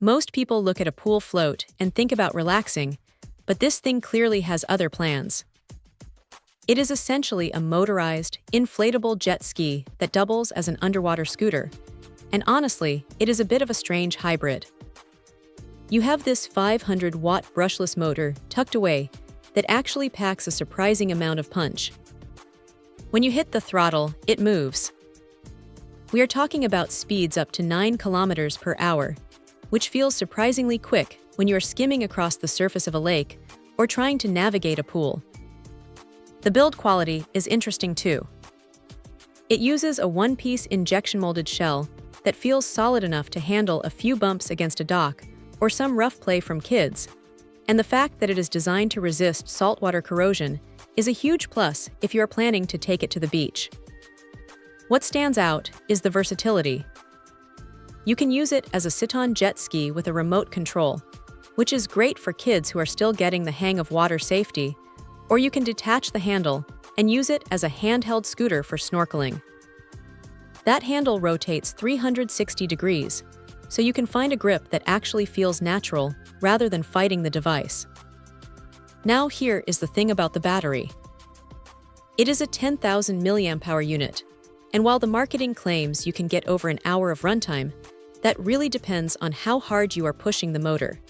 Most people look at a pool float and think about relaxing, but this thing clearly has other plans. It is essentially a motorized, inflatable jet ski that doubles as an underwater scooter, and honestly, it is a bit of a strange hybrid. You have this 500-watt brushless motor tucked away that actually packs a surprising amount of punch. When you hit the throttle, it moves. We are talking about speeds up to 9 kilometers per hour, which feels surprisingly quick when you are skimming across the surface of a lake or trying to navigate a pool. The build quality is interesting too. It uses a one-piece injection-molded shell that feels solid enough to handle a few bumps against a dock or some rough play from kids, and the fact that it is designed to resist saltwater corrosion is a huge plus if you are planning to take it to the beach. What stands out is the versatility. You can use it as a sit-on jet ski with a remote control, which is great for kids who are still getting the hang of water safety, or you can detach the handle and use it as a handheld scooter for snorkeling. That handle rotates 360 degrees, so you can find a grip that actually feels natural rather than fighting the device. Now here is the thing about the battery. It is a 10,000 mAh unit, and while the marketing claims you can get over an hour of runtime, that really depends on how hard you are pushing the motor.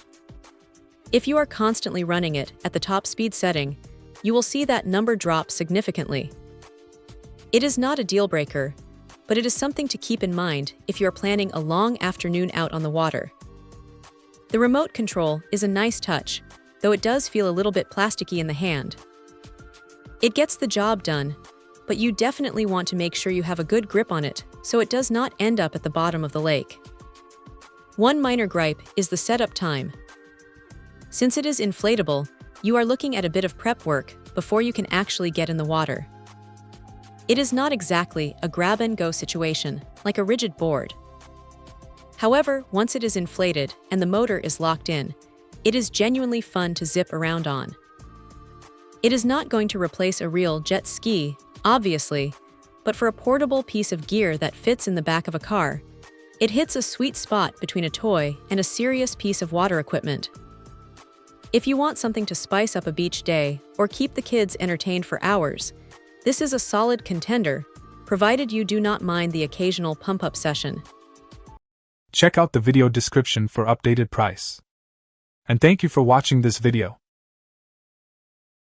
If you are constantly running it at the top speed setting, you will see that number drop significantly. It is not a deal breaker, but it is something to keep in mind if you are planning a long afternoon out on the water. The remote control is a nice touch, though it does feel a little bit plasticky in the hand. It gets the job done, but you definitely want to make sure you have a good grip on it so it does not end up at the bottom of the lake. One minor gripe is the setup time. Since it is inflatable, you are looking at a bit of prep work before you can actually get in the water. It is not exactly a grab-and-go situation, like a rigid board. However, once it is inflated and the motor is locked in, it is genuinely fun to zip around on. It is not going to replace a real jet ski, obviously, but for a portable piece of gear that fits in the back of a car, it hits a sweet spot between a toy and a serious piece of water equipment. If you want something to spice up a beach day or keep the kids entertained for hours, this is a solid contender, provided you do not mind the occasional pump-up session. Check out the video description for updated price. And thank you for watching this video.